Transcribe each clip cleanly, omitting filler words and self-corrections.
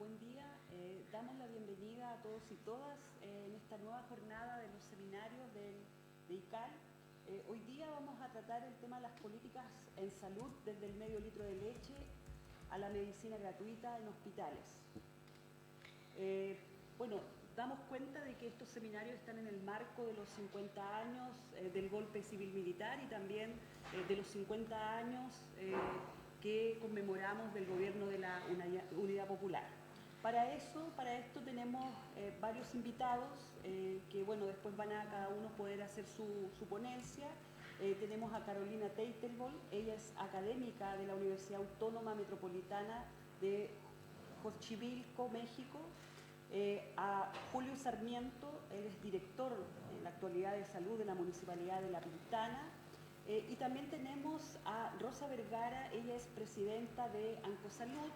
buen día. Damos la bienvenida a todos y todas en esta nueva jornada de los seminarios de ICAL. Hoy día vamos a tratar el tema de las políticas en salud desde el medio litro de leche a la medicina gratuita en hospitales. Damos cuenta de que estos seminarios están en el marco de los 50 años del golpe civil-militar y también de los 50 años que conmemoramos del gobierno de la Unidad Popular. Para esto tenemos varios invitados que, después van a cada uno poder hacer su ponencia. Tenemos a Carolina Teitelbaum, ella es académica de la Universidad Autónoma Metropolitana de Xochimilco, México. A Julio Sarmiento, él es director en la actualidad de salud de la Municipalidad de La Pintana. Y también tenemos a Rosa Vergara, ella es presidenta de Ancosalud,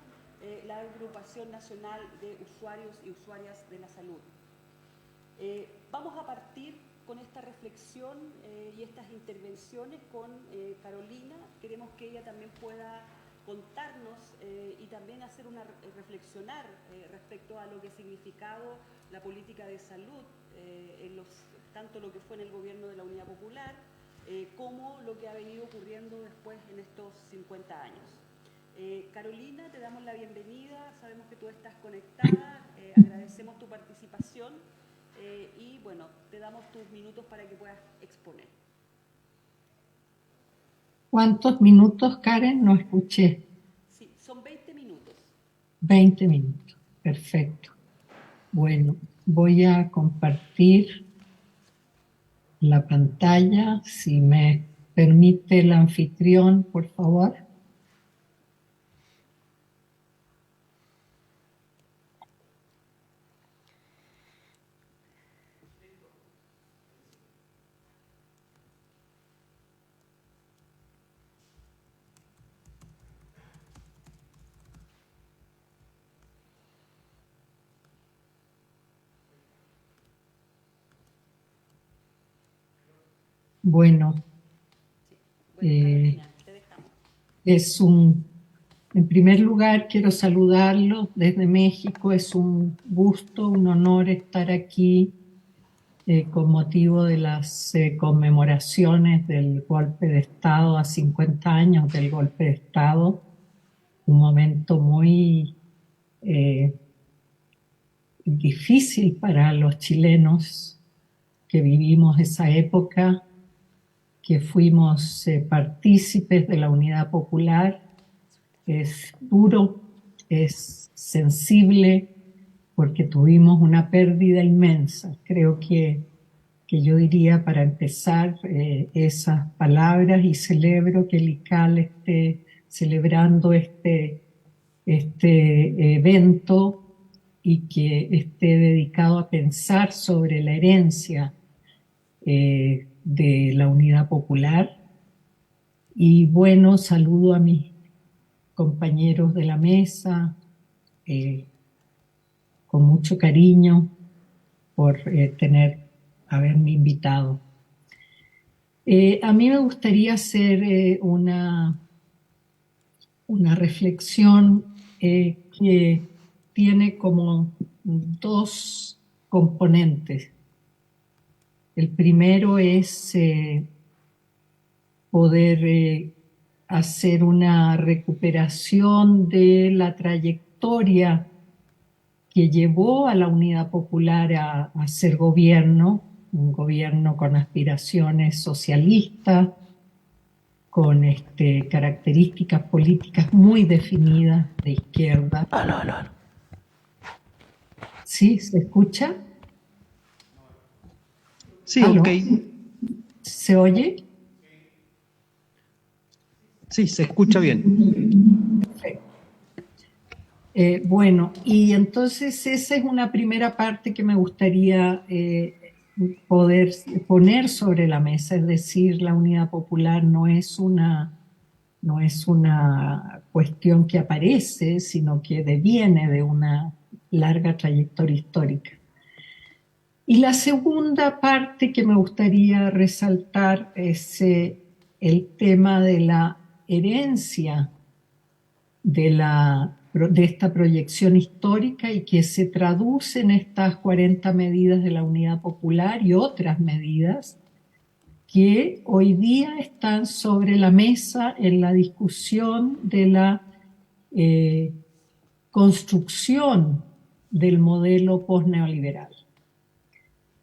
la Agrupación Nacional de Usuarios y Usuarias de la Salud. Vamos a partir con esta reflexión y estas intervenciones con Carolina. Queremos que ella también pueda contarnos y también hacer reflexionar respecto a lo que ha significado la política de salud, tanto lo que fue en el gobierno de la Unidad Popular, como lo que ha venido ocurriendo después en estos 50 años. Carolina, te damos la bienvenida, sabemos que tú estás conectada, agradecemos tu participación y te damos tus minutos para que puedas exponer. ¿Cuántos minutos, Karen? No escuché. Sí, son 20 minutos. 20 minutos, perfecto. Bueno, voy a compartir la pantalla, si me permite el anfitrión, por favor. Bueno, Carolina, te dejamos. En primer lugar, quiero saludarlos desde México. Es un gusto, un honor estar aquí con motivo de las conmemoraciones del golpe de Estado, a 50 años del golpe de Estado. Un momento muy difícil para los chilenos que vivimos esa época, que fuimos partícipes de la Unidad Popular. Es duro, es sensible, porque tuvimos una pérdida inmensa. Creo que yo diría, para empezar, esas palabras, y celebro que el ICAL esté celebrando este evento y que esté dedicado a pensar sobre la herencia de la Unidad Popular. Y saludo a mis compañeros de la mesa, con mucho cariño por haberme invitado. A mí me gustaría hacer una reflexión que tiene como dos componentes. El primero es poder hacer una recuperación de la trayectoria que llevó a la Unidad Popular a ser gobierno, un gobierno con aspiraciones socialistas, con características políticas muy definidas de izquierda. No. ¿Sí? ¿Se escucha? Sí, ¿Aló? ok. ¿Se oye? Sí, se escucha bien. Perfecto. Y entonces esa es una primera parte que me gustaría poder poner sobre la mesa, es decir, la Unidad Popular no es una cuestión que aparece, sino que deviene de una larga trayectoria histórica. Y la segunda parte que me gustaría resaltar es el tema de la herencia de la de esta proyección histórica y que se traduce en estas 40 medidas de la Unidad Popular y otras medidas que hoy día están sobre la mesa en la discusión de la construcción del modelo postneoliberal.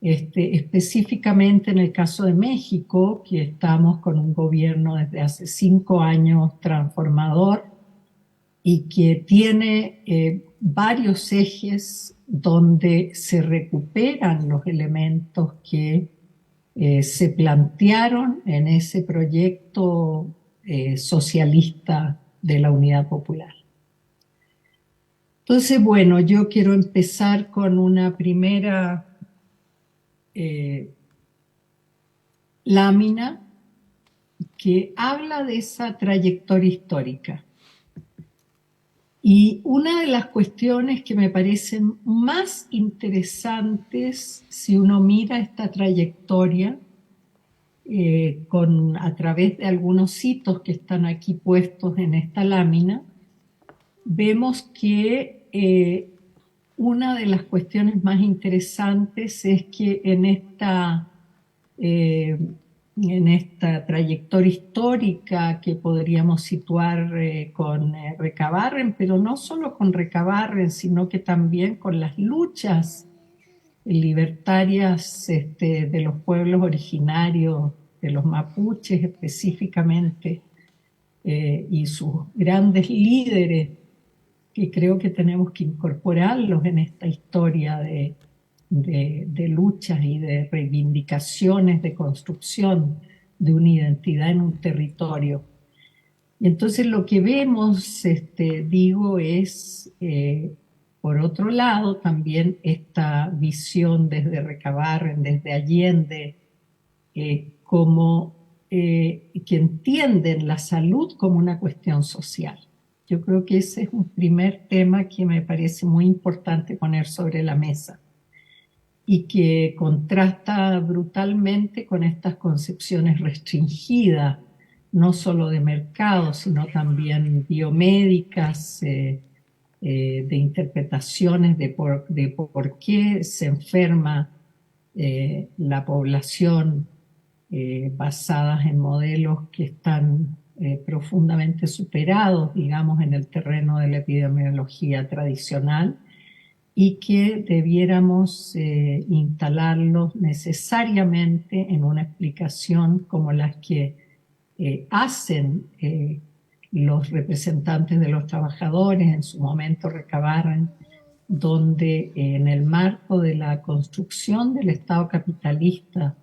Específicamente en el caso de México, que estamos con un gobierno desde hace 5 años transformador y que tiene varios ejes donde se recuperan los elementos que se plantearon en ese proyecto socialista de la Unidad Popular. Entonces, bueno, yo quiero empezar con una primera lámina que habla de esa trayectoria histórica. Y una de las cuestiones que me parecen más interesantes si uno mira esta trayectoria a través de algunos hitos que están aquí puestos en esta lámina, vemos que una de las cuestiones más interesantes es que en esta trayectoria histórica que podríamos situar con Recabarren, pero no solo con Recabarren, sino que también con las luchas libertarias de los pueblos originarios, de los mapuches específicamente, y sus grandes líderes, que creo que tenemos que incorporarlos en esta historia de luchas y de reivindicaciones, de construcción de una identidad en un territorio. Y entonces lo que vemos, es, por otro lado, también esta visión desde Recabarren, desde Allende, que entienden la salud como una cuestión social. Yo creo que ese es un primer tema que me parece muy importante poner sobre la mesa y que contrasta brutalmente con estas concepciones restringidas, no solo de mercado, sino también biomédicas, de interpretaciones de por qué se enferma la población, basadas en modelos que están profundamente superados, digamos, en el terreno de la epidemiología tradicional, y que debiéramos instalarlos necesariamente en una explicación como las que hacen los representantes de los trabajadores, en su momento Recabarren, donde en el marco de la construcción del Estado capitalista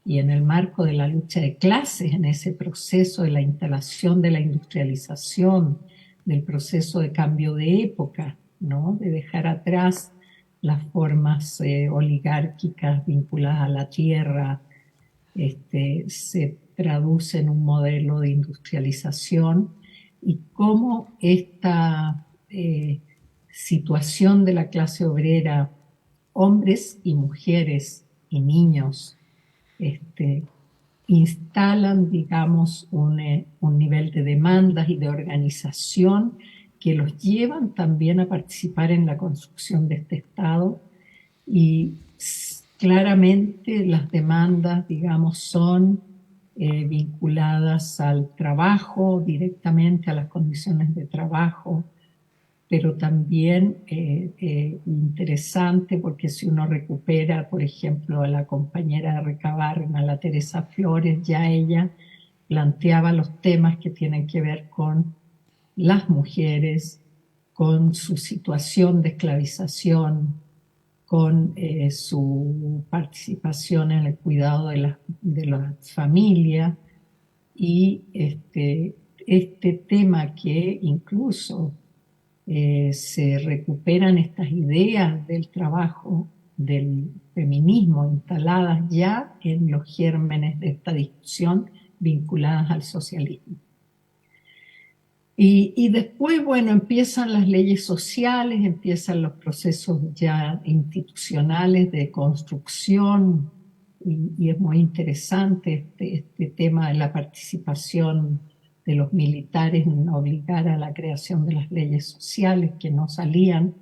y en el marco de la lucha de clases, en ese proceso de la instalación de la industrialización, del proceso de cambio de época, ¿no? De dejar atrás las formas oligárquicas vinculadas a la tierra, se traduce en un modelo de industrialización, y cómo esta situación de la clase obrera, hombres y mujeres y niños, instalan, digamos, un nivel de demandas y de organización que los llevan también a participar en la construcción de este Estado. Y claramente las demandas, digamos, son vinculadas al trabajo, directamente a las condiciones de trabajo, pero también interesante porque si uno recupera, por ejemplo, a la compañera de Recabarren, a la Teresa Flores, ya ella planteaba los temas que tienen que ver con las mujeres, con su situación de esclavización, con su participación en el cuidado de las familias, y este tema que incluso se recuperan estas ideas del trabajo, del feminismo, instaladas ya en los gérmenes de esta discusión vinculadas al socialismo. Y después, bueno, empiezan las leyes sociales, empiezan los procesos ya institucionales de construcción, y es muy interesante este tema de la participación de los militares en obligar a la creación de las leyes sociales que no salían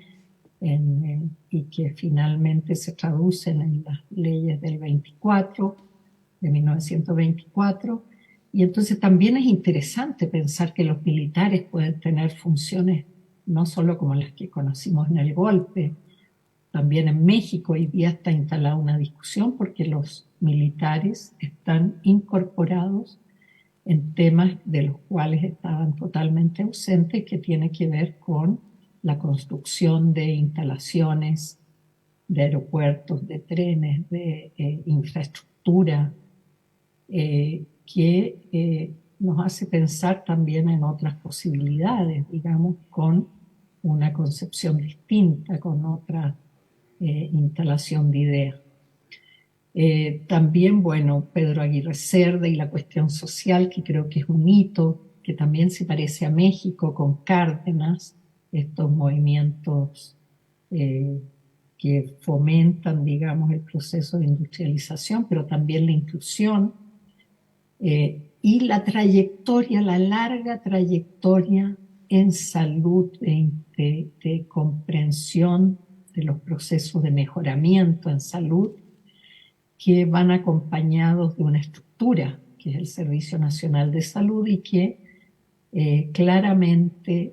y que finalmente se traducen en las leyes del 24, de 1924. Y entonces también es interesante pensar que los militares pueden tener funciones no solo como las que conocimos en el golpe. También en México hoy día está instalada una discusión porque los militares están incorporados en temas de los cuales estaban totalmente ausentes, que tiene que ver con la construcción de instalaciones, de aeropuertos, de trenes, de infraestructura, que nos hace pensar también en otras posibilidades, digamos, con una concepción distinta, con otra instalación de ideas. También, bueno, Pedro Aguirre Cerda y la cuestión social, que creo que es un hito, que también se parece a México con Cárdenas, estos movimientos que fomentan, digamos, el proceso de industrialización, pero también la inclusión, y la trayectoria, la larga trayectoria en salud, de comprensión de los procesos de mejoramiento en salud, que van acompañados de una estructura, que es el Servicio Nacional de Salud, y que claramente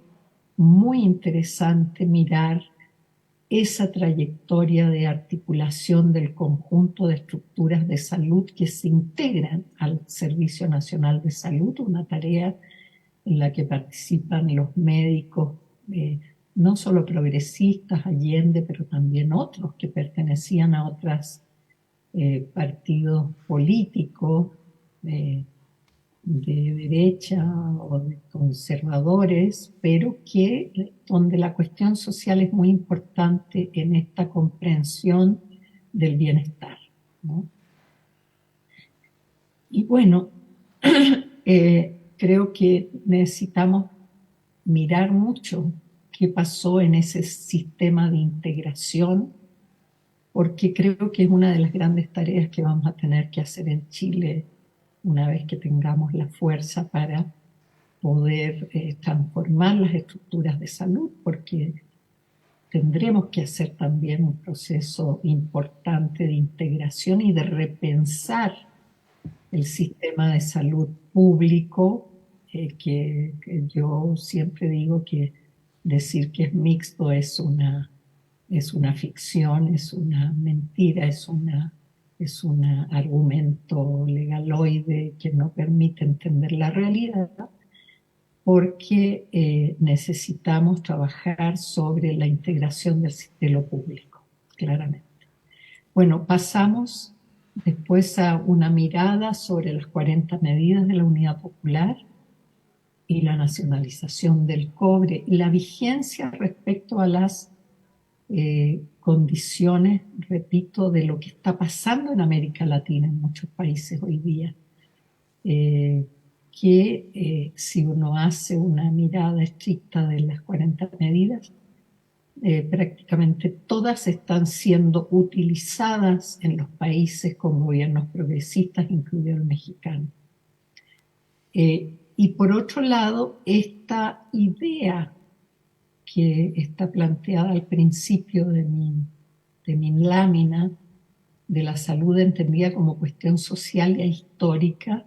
muy interesante mirar esa trayectoria de articulación del conjunto de estructuras de salud que se integran al Servicio Nacional de Salud, una tarea en la que participan los médicos, no solo progresistas, Allende, pero también otros que pertenecían a otras partidos políticos de derecha o de conservadores, pero que donde la cuestión social es muy importante en esta comprensión del bienestar, ¿no? Y bueno, creo que necesitamos mirar mucho qué pasó en ese sistema de integración, porque creo que es una de las grandes tareas que vamos a tener que hacer en Chile una vez que tengamos la fuerza para poder transformar las estructuras de salud, porque tendremos que hacer también un proceso importante de integración y de repensar el sistema de salud público, que yo siempre digo que decir que es mixto es una ficción, es una mentira, es un argumento legaloide que no permite entender la realidad, porque necesitamos trabajar sobre la integración de lo público, claramente. Bueno, pasamos después a una mirada sobre las 40 medidas de la Unidad Popular y la nacionalización del cobre y la vigencia respecto a las condiciones, repito, de lo que está pasando en América Latina, en muchos países hoy día, que si uno hace una mirada estricta de las 40 medidas, prácticamente todas están siendo utilizadas en los países con gobiernos progresistas, incluido el mexicano. Y por otro lado, esta idea que está planteada al principio de mi lámina, de la salud entendida como cuestión social e histórica,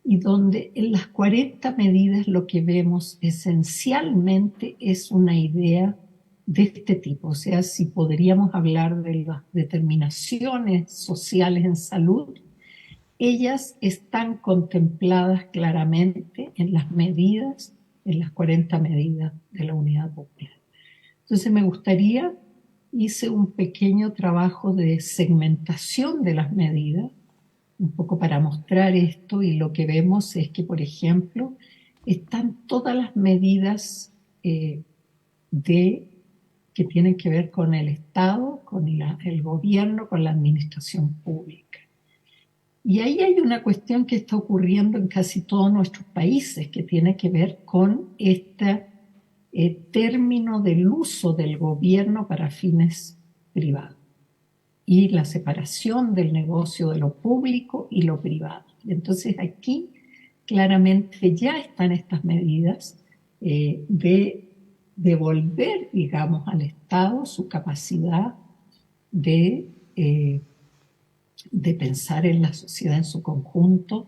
y donde en las 40 medidas lo que vemos esencialmente es una idea de este tipo. O sea, si podríamos hablar de las determinaciones sociales en salud, ellas están contempladas claramente en las medidas, en las 40 medidas de la Unidad Popular. Entonces me gustaría, hice un pequeño trabajo de segmentación de las medidas, un poco para mostrar esto, y lo que vemos es que, por ejemplo, están todas las medidas que tienen que ver con el Estado, con el gobierno, con la administración pública. Y ahí hay una cuestión que está ocurriendo en casi todos nuestros países, que tiene que ver con este término del uso del gobierno para fines privados y la separación del negocio de lo público y lo privado. Y entonces aquí claramente ya están estas medidas de devolver, digamos, al Estado su capacidad de, eh, de pensar en la sociedad en su conjunto,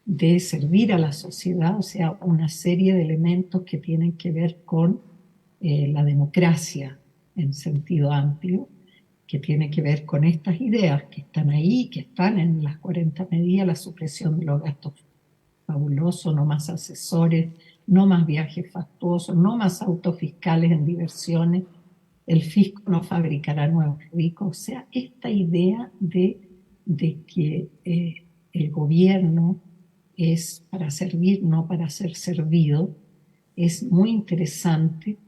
de servir a la sociedad, o sea, una serie de elementos que tienen que ver con la democracia en sentido amplio, que tiene que ver con estas ideas que están ahí, que están en las 40 medidas, la supresión de los gastos fabulosos, no más asesores, no más viajes fastuosos, no más autos fiscales en diversiones, el fisco no fabricará nuevos ricos, o sea, esta idea de que el gobierno es para servir, no para ser servido, es muy interesante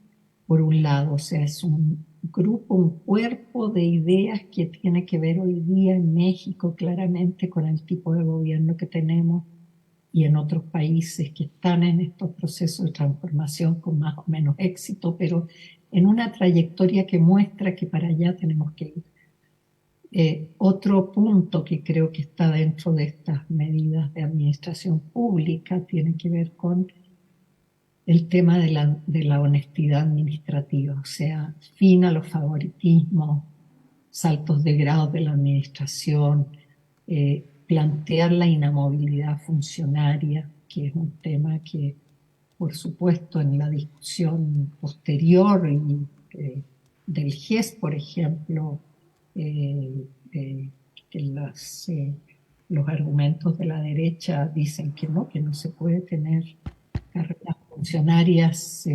por un lado, o sea, es un grupo, un cuerpo de ideas que tiene que ver hoy día en México claramente con el tipo de gobierno que tenemos y en otros países que están en estos procesos de transformación con más o menos éxito, pero en una trayectoria que muestra que para allá tenemos que ir. Otro punto que creo que está dentro de estas medidas de administración pública tiene que ver con el tema de la honestidad administrativa, o sea, fin a los favoritismos, saltos de grado de la administración, plantear la inamovilidad funcionaria, que es un tema que, por supuesto, en la discusión posterior y, del GES, por ejemplo, eh, eh, que los argumentos de la derecha dicen que no se puede tener carreras funcionarias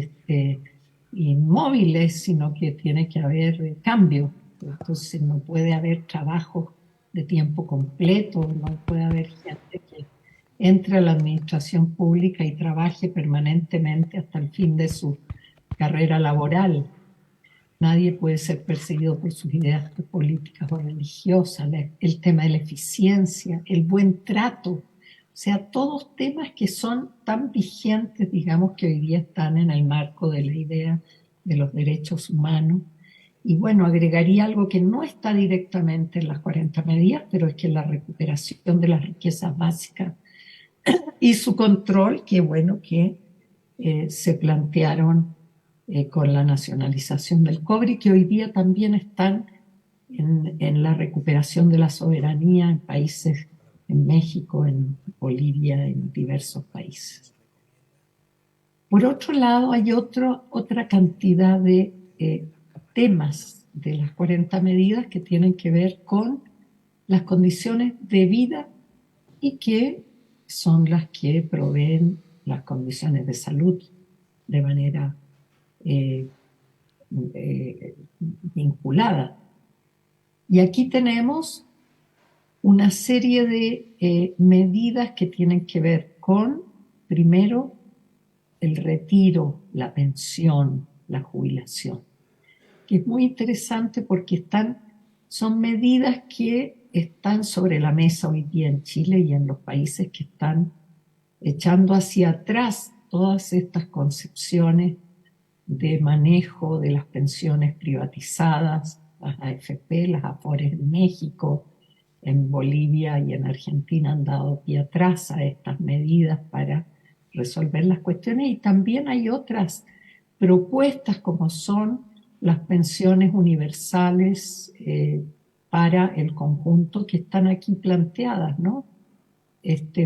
inmóviles, sino que tiene que haber cambio. Entonces no puede haber trabajo de tiempo completo, no puede haber gente que entre a la administración pública y trabaje permanentemente hasta el fin de su carrera laboral. Nadie puede ser perseguido por sus ideas políticas o religiosas, el tema de la eficiencia, el buen trato, o sea, todos temas que son tan vigentes, digamos, que hoy día están en el marco de la idea de los derechos humanos. Y bueno, agregaría algo que no está directamente en las 40 medidas, pero es que la recuperación de las riquezas básicas y su control, que bueno, que se plantearon con la nacionalización del cobre y que hoy día también están en la recuperación de la soberanía en países, en México, en Bolivia, en diversos países. Por otro lado, hay otra cantidad de temas de las 40 medidas que tienen que ver con las condiciones de vida y que son las que proveen las condiciones de salud de manera vinculada. Y aquí tenemos una serie de medidas que tienen que ver con, primero, el retiro, la pensión, la jubilación, que es muy interesante porque son medidas que están sobre la mesa hoy día en Chile y en los países que están echando hacia atrás todas estas concepciones de manejo de las pensiones privatizadas, las AFP, las AFORES en México, en Bolivia y en Argentina han dado pie atrás a estas medidas para resolver las cuestiones, y también hay otras propuestas como son las pensiones universales para el conjunto que están aquí planteadas, ¿no?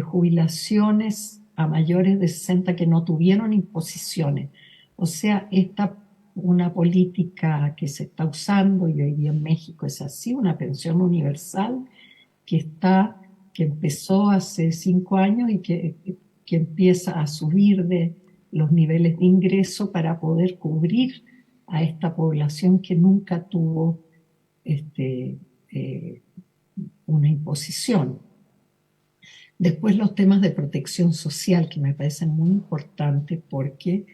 Jubilaciones a mayores de 60 que no tuvieron imposiciones. O sea, una política que se está usando, y hoy día en México es así, una pensión universal que empezó hace 5 años y que empieza a subir de los niveles de ingreso para poder cubrir a esta población que nunca tuvo una imposición. Después los temas de protección social, que me parecen muy importantes porque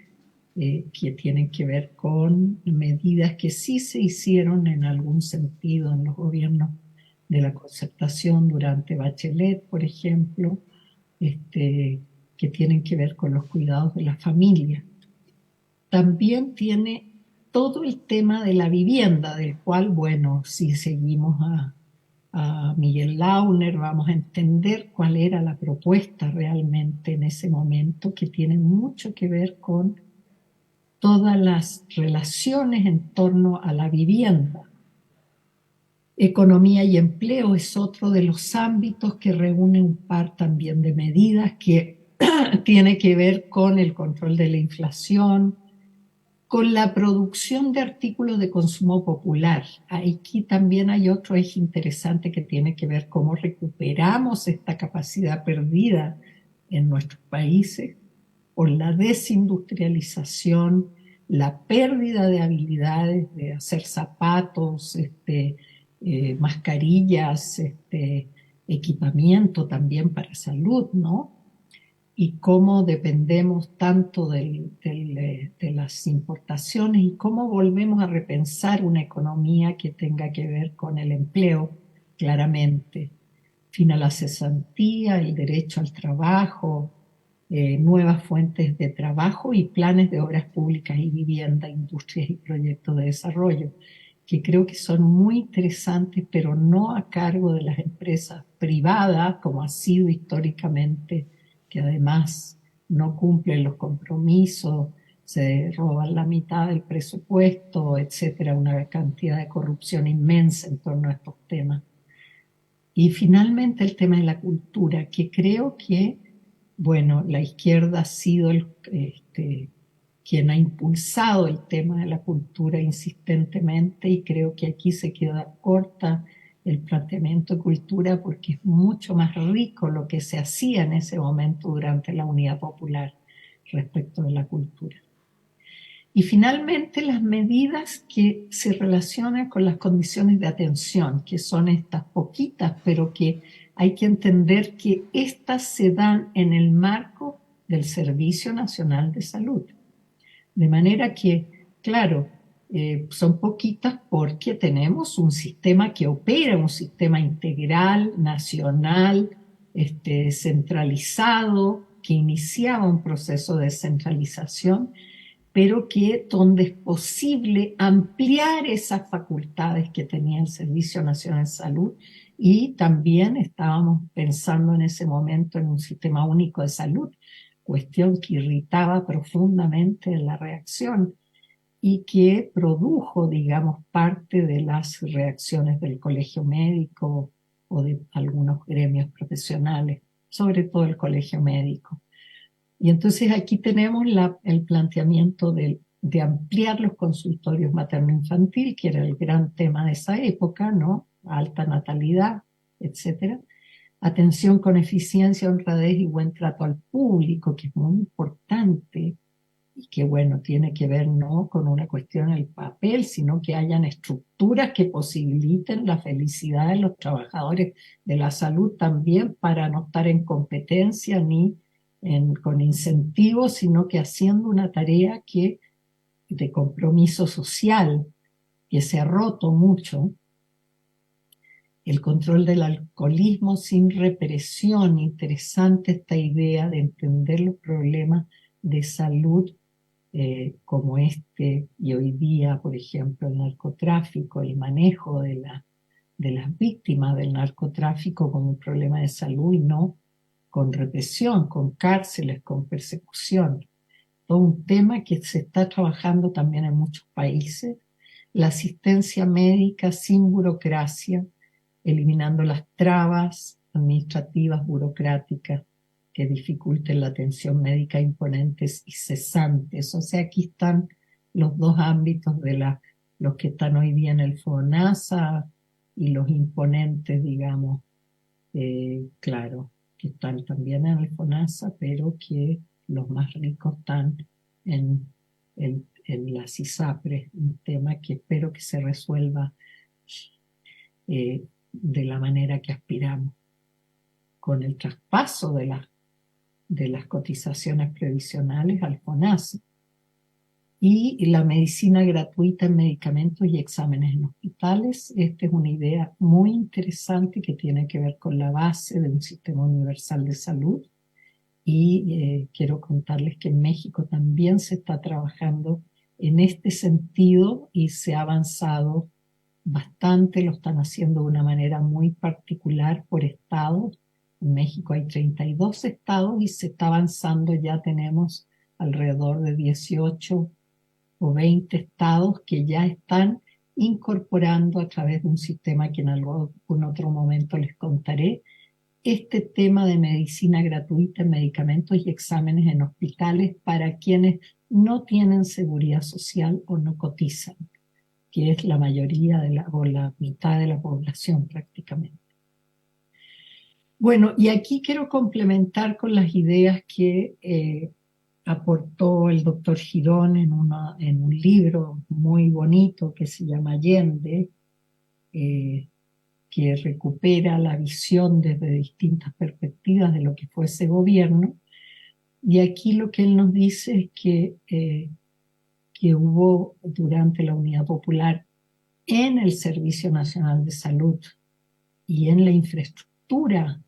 que tienen que ver con medidas que sí se hicieron en algún sentido en los gobiernos de la concertación durante Bachelet, por ejemplo, que tienen que ver con los cuidados de la familia. También tiene todo el tema de la vivienda, del cual, bueno, si seguimos a Miguel Launer, vamos a entender cuál era la propuesta realmente en ese momento, que tiene mucho que ver con todas las relaciones en torno a la vivienda. Economía y empleo es otro de los ámbitos que reúne un par también de medidas que tiene que ver con el control de la inflación, con la producción de artículos de consumo popular. Aquí también hay otro eje interesante que tiene que ver cómo recuperamos esta capacidad perdida en nuestros países por la desindustrialización, la pérdida de habilidades de hacer zapatos, mascarillas, equipamiento también para salud, ¿no? Y cómo dependemos tanto de las importaciones y cómo volvemos a repensar una economía que tenga que ver con el empleo, claramente. Fin a la cesantía, el derecho al trabajo, nuevas fuentes de trabajo y planes de obras públicas y vivienda, industrias y proyectos de desarrollo, que creo que son muy interesantes, pero no a cargo de las empresas privadas, como ha sido históricamente, que además no cumplen los compromisos, se roban la mitad del presupuesto, etcétera, una cantidad de corrupción inmensa en torno a estos temas. Y finalmente el tema de la cultura, que creo que, bueno, la izquierda ha sido quien ha impulsado el tema de la cultura insistentemente, y creo que aquí se queda corta el planteamiento de cultura porque es mucho más rico lo que se hacía en ese momento durante la Unidad Popular respecto de la cultura. Y finalmente las medidas que se relacionan con las condiciones de atención, que son estas poquitas, pero que hay que entender que estas se dan en el marco del Servicio Nacional de Salud. De manera que, claro, son poquitas porque tenemos un sistema que opera, un sistema integral, nacional, centralizado, que iniciaba un proceso de descentralización, pero que donde es posible ampliar esas facultades que tenía el Servicio Nacional de Salud, y también estábamos pensando en ese momento en un sistema único de salud, cuestión que irritaba profundamente la reacción y que produjo, digamos, parte de las reacciones del colegio médico o de algunos gremios profesionales, sobre todo el colegio médico. Y entonces aquí tenemos el planteamiento de ampliar los consultorios materno-infantil, que era el gran tema de esa época, ¿no? Alta natalidad, etcétera. Atención con eficiencia, honradez y buen trato al público, que es muy importante y que, bueno, tiene que ver no con una cuestión del papel, sino que hayan estructuras que posibiliten la felicidad de los trabajadores de la salud también, para no estar en competencia ni con incentivos, sino que haciendo una tarea de compromiso social que se ha roto mucho. El control del alcoholismo sin represión. Interesante esta idea de entender los problemas de salud como y hoy día, por ejemplo, el narcotráfico, el manejo de las víctimas del narcotráfico como un problema de salud y no con represión, con cárceles, con persecución. Todo un tema que se está trabajando también en muchos países. La asistencia médica sin burocracia, eliminando las trabas administrativas, burocráticas, que dificulten la atención médica imponentes y cesantes. O sea, aquí están los dos ámbitos de los que están hoy día en el FONASA y los imponentes, digamos, claro, que están también en el FONASA, pero que los más ricos están en las ISAPRES, un tema que espero que se resuelva de la manera que aspiramos, con el traspaso de las cotizaciones previsionales al FONASA, y la medicina gratuita en medicamentos y exámenes en hospitales. Esta es una idea muy interesante que tiene que ver con la base de un sistema universal de salud, y quiero contarles que en México también se está trabajando en este sentido y se ha avanzado bastante, lo están haciendo de una manera muy particular por estados. En México hay 32 estados y se está avanzando, ya tenemos alrededor de 18 o 20 estados que ya están incorporando a través de un sistema que en algún otro momento les contaré, este tema de medicina gratuita, medicamentos y exámenes en hospitales para quienes no tienen seguridad social o no cotizan, que es la mayoría o la mitad de la población prácticamente. Bueno, y aquí quiero complementar con las ideas que aportó el doctor Girón en un libro muy bonito que se llama Allende, que recupera la visión desde distintas perspectivas de lo que fue ese gobierno. Y aquí lo que él nos dice es que hubo durante la Unidad Popular en el Servicio Nacional de Salud y en la infraestructura,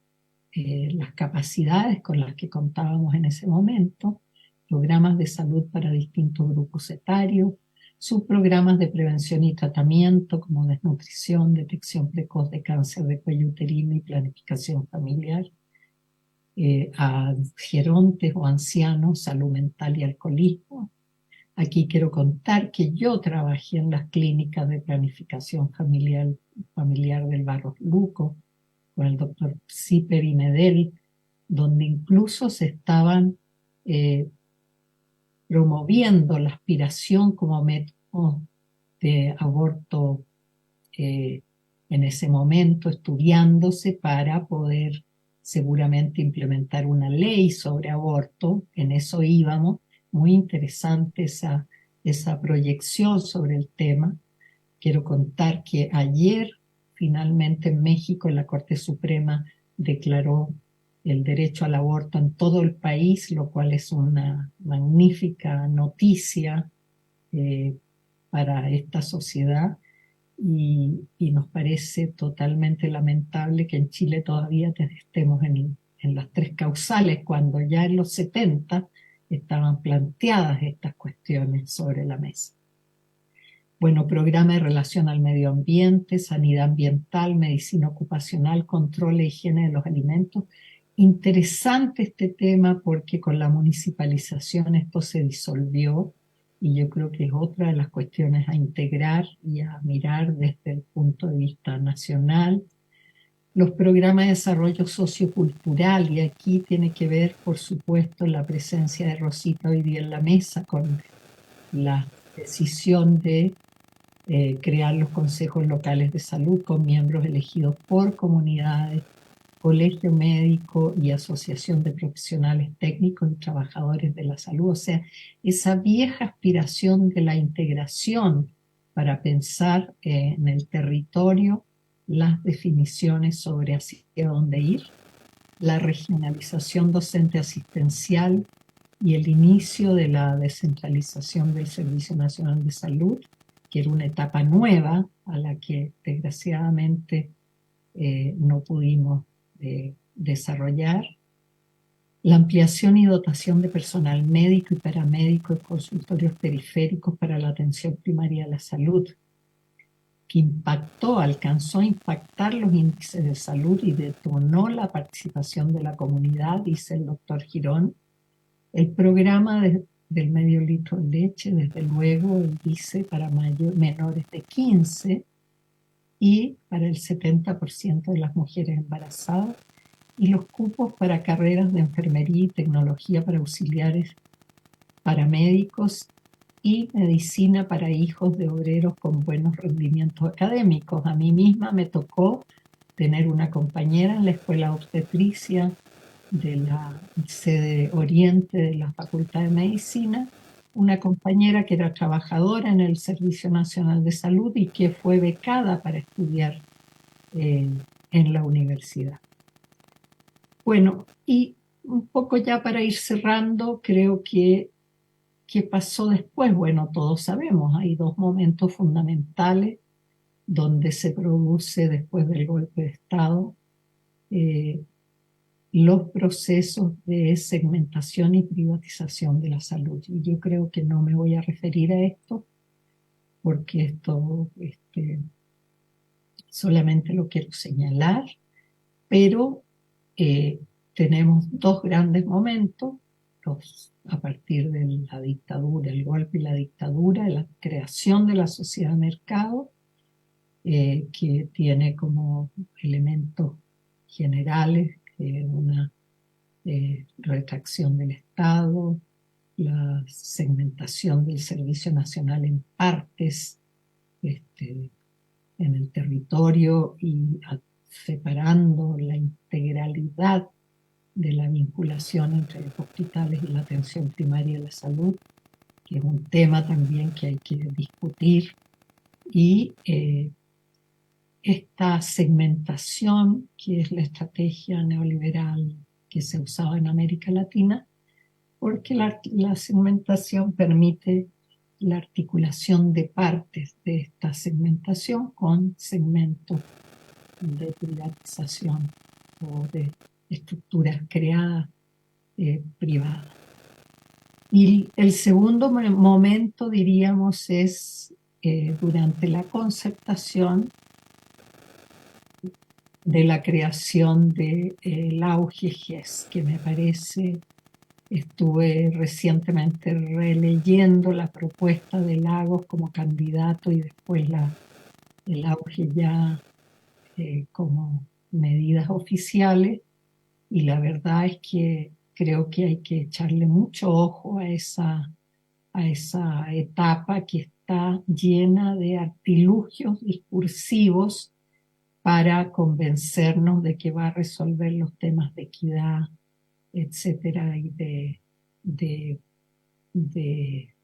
las capacidades con las que contábamos en ese momento, programas de salud para distintos grupos etarios, subprogramas de prevención y tratamiento como desnutrición, detección precoz de cáncer de cuello uterino y planificación familiar, a gerontes o ancianos, salud mental y alcoholismo. Aquí quiero contar que yo trabajé en las clínicas de planificación familiar del Barros Luco con el doctor Zipper y Medel, donde incluso se estaban promoviendo la aspiración como método de aborto en ese momento, estudiándose para poder seguramente implementar una ley sobre aborto. En eso íbamos. Muy interesante esa proyección sobre el tema. Quiero contar que ayer finalmente en México la Corte Suprema declaró el derecho al aborto en todo el país, lo cual es una magnífica noticia para esta sociedad y nos parece totalmente lamentable que en Chile todavía estemos en las tres causales, cuando ya en los 70 estaban planteadas estas cuestiones sobre la mesa. Bueno, programa de relación al medio ambiente, sanidad ambiental, medicina ocupacional, control e higiene de los alimentos. Interesante este tema porque con la municipalización esto se disolvió y yo creo que es otra de las cuestiones a integrar y a mirar desde el punto de vista nacional. Los programas de desarrollo sociocultural, y aquí tiene que ver, por supuesto, la presencia de Rosita hoy día en la mesa con la decisión de crear los consejos locales de salud con miembros elegidos por comunidades, colegio médico y asociación de profesionales técnicos y trabajadores de la salud. O sea, esa vieja aspiración de la integración para pensar en el territorio, las definiciones sobre hacia dónde ir, la regionalización docente asistencial y el inicio de la descentralización del Servicio Nacional de Salud, que era una etapa nueva a la que desgraciadamente no pudimos desarrollar. La ampliación y dotación de personal médico y paramédico y consultorios periféricos para la atención primaria de la salud, que alcanzó a impactar los índices de salud y detonó la participación de la comunidad, dice el doctor Girón. El programa del medio litro de leche, desde luego, él dice, para menores de 15 y para el 70% de las mujeres embarazadas, y los cupos para carreras de enfermería y tecnología para auxiliares paramédicos y medicina para hijos de obreros con buenos rendimientos académicos. A mí misma me tocó tener una compañera en la escuela obstetricia de la sede Oriente de la Facultad de Medicina, una compañera que era trabajadora en el Servicio Nacional de Salud y que fue becada para estudiar en la universidad. Bueno, y un poco ya para ir cerrando, creo que ¿qué pasó después? Bueno, todos sabemos, hay dos momentos fundamentales donde se produce después del golpe de Estado los procesos de segmentación y privatización de la salud. Y yo creo que no me voy a referir a esto porque esto solamente lo quiero señalar, pero tenemos dos grandes momentos, a partir de la dictadura, el golpe y la dictadura, la creación de la sociedad de mercado, que tiene como elementos generales una retracción del Estado, la segmentación del Servicio Nacional en partes en el territorio y separando la integralidad de la vinculación entre los hospitales y la atención primaria de la salud, que es un tema también que hay que discutir, y esta segmentación, que es la estrategia neoliberal que se usaba en América Latina, porque la segmentación permite la articulación de partes de esta segmentación con segmentos de privatización o de estructuras creadas privadas. Y el segundo momento, diríamos, es durante la concertación de la creación del auge GES, que me parece, estuve recientemente releyendo la propuesta de Lagos como candidato y después el auge ya como medidas oficiales, y la verdad es que creo que hay que echarle mucho ojo a esa etapa que está llena de artilugios discursivos para convencernos de que va a resolver los temas de equidad, etcétera, y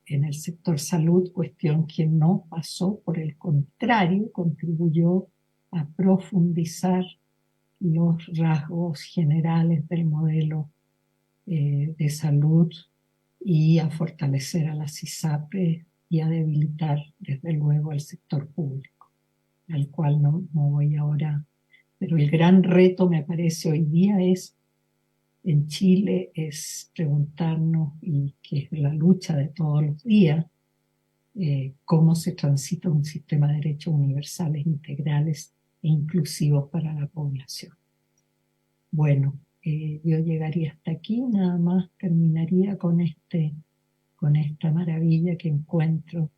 en el sector salud, cuestión que no pasó, por el contrario, contribuyó a profundizar los rasgos generales del modelo de salud y a fortalecer a las ISAPRE y a debilitar, desde luego, al sector público, al cual no voy ahora. Pero el gran reto, me parece, hoy día en Chile, es preguntarnos, y que es la lucha de todos los días, cómo se transita un sistema de derechos universales, integrales e inclusivos para la población. Bueno, yo llegaría hasta aquí, nada más terminaría con esta maravilla que encuentro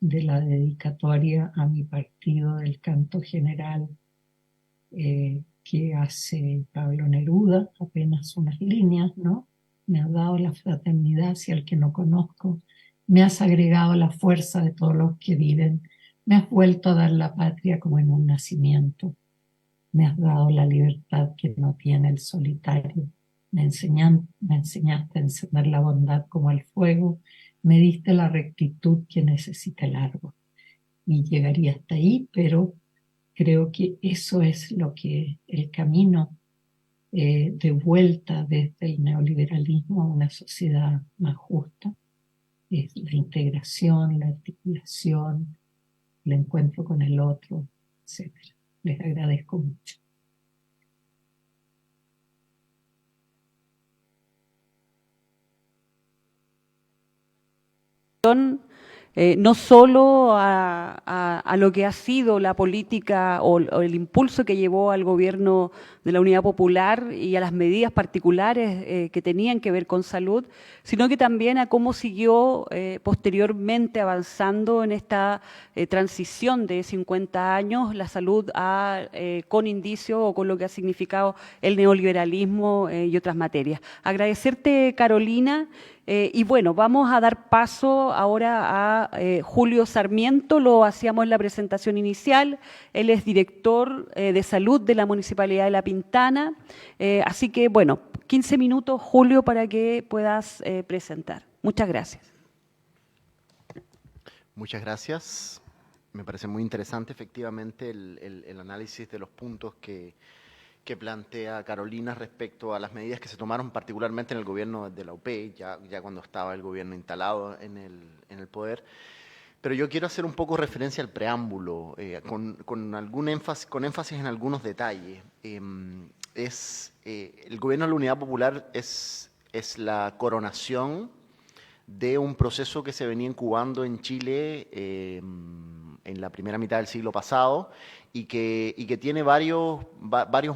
de la dedicatoria a mi partido del canto general que hace Pablo Neruda, apenas unas líneas, ¿no? Me has dado la fraternidad hacia el que no conozco, me has agregado la fuerza de todos los que viven, me has vuelto a dar la patria como en un nacimiento, me has dado la libertad que no tiene el solitario, me enseñaste a encender la bondad como el fuego, me diste la rectitud que necesita el árbol. Y llegaría hasta ahí, pero creo que eso es lo que el camino de vuelta desde el neoliberalismo a una sociedad más justa es la integración, la articulación, el encuentro con el otro, etc. Les agradezco mucho. No solo a lo que ha sido la política o el impulso que llevó al gobierno de la Unidad Popular y a las medidas particulares que tenían que ver con salud, sino que también a cómo siguió posteriormente avanzando en esta transición de 50 años la salud con indicio o con lo que ha significado el neoliberalismo y otras materias. Agradecerte, Carolina. Y bueno, vamos a dar paso ahora a Julio Sarmiento, lo hacíamos en la presentación inicial, él es director de salud de la Municipalidad de La Pintana, así que bueno, 15 minutos, Julio, para que puedas presentar. Muchas gracias. Muchas gracias. Me parece muy interesante efectivamente el análisis de los puntos que plantea Carolina respecto a las medidas que se tomaron particularmente en el gobierno de la UP, ya cuando estaba el gobierno instalado en el poder. Pero yo quiero hacer un poco referencia al preámbulo, con énfasis en algunos detalles. El gobierno de la Unidad Popular es la coronación de un proceso que se venía incubando en Chile en la primera mitad del siglo pasado y que tiene varios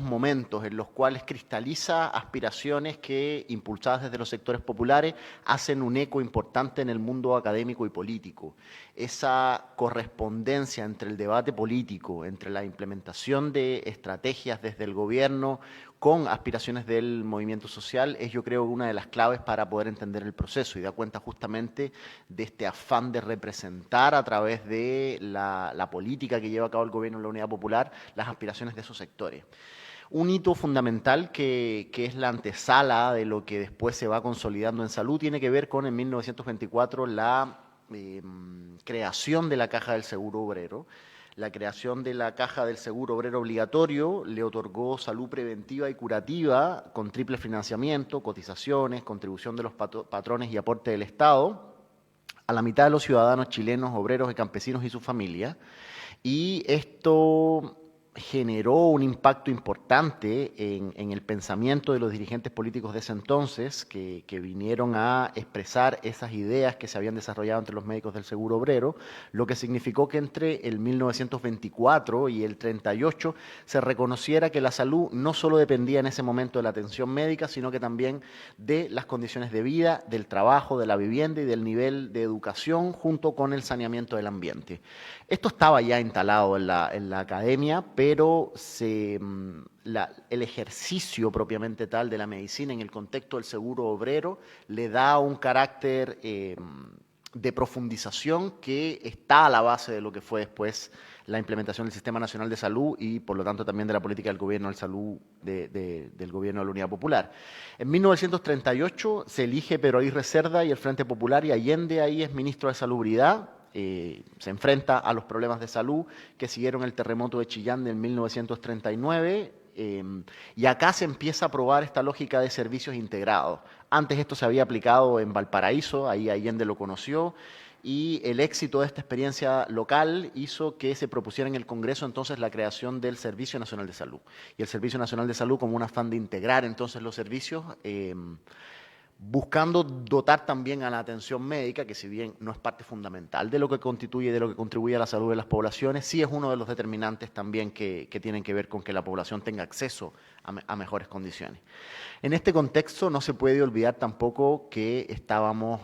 momentos en los cuales cristaliza aspiraciones que, impulsadas desde los sectores populares, hacen un eco importante en el mundo académico y político. Esa correspondencia entre el debate político, entre la implementación de estrategias desde el gobierno con aspiraciones del movimiento social, es, yo creo, una de las claves para poder entender el proceso, y da cuenta justamente de este afán de representar a través de la política que lleva a cabo el gobierno de la Unidad Popular las aspiraciones de esos sectores. Un hito fundamental que es la antesala de lo que después se va consolidando en salud tiene que ver con, en 1924, la creación de la Caja del Seguro Obrero. La creación de la Caja del Seguro Obrero obligatorio le otorgó salud preventiva y curativa con triple financiamiento, cotizaciones, contribución de los patrones y aporte del Estado a la mitad de los ciudadanos chilenos, obreros y campesinos y sus familias. Y esto generó un impacto importante en el pensamiento de los dirigentes políticos de ese entonces, que vinieron a expresar esas ideas que se habían desarrollado entre los médicos del Seguro Obrero, lo que significó que entre el 1924 y el 38 se reconociera que la salud no solo dependía en ese momento de la atención médica, sino que también de las condiciones de vida, del trabajo, de la vivienda y del nivel de educación, junto con el saneamiento del ambiente. Esto estaba ya instalado en la academia, pero el ejercicio propiamente tal de la medicina en el contexto del seguro obrero le da un carácter de profundización que está a la base de lo que fue después la implementación del Sistema Nacional de Salud y, por lo tanto, también de la política del gobierno de salud del gobierno de la Unidad Popular. En 1938 se elige Pedro Aguirre Cerda y el Frente Popular, y Allende ahí es ministro de Salubridad. Se enfrenta a los problemas de salud que siguieron el terremoto de Chillán del 1939, y acá se empieza a probar esta lógica de servicios integrados. Antes esto se había aplicado en Valparaíso, ahí Allende lo conoció, y el éxito de esta experiencia local hizo que se propusiera en el Congreso entonces la creación del Servicio Nacional de Salud. Y el Servicio Nacional de Salud como un afán de integrar entonces los servicios, buscando dotar también a la atención médica, que si bien no es parte fundamental de lo que constituye, de lo que contribuye a la salud de las poblaciones, sí es uno de los determinantes también que tienen que ver con que la población tenga acceso a mejores condiciones. En este contexto no se puede olvidar tampoco que estábamos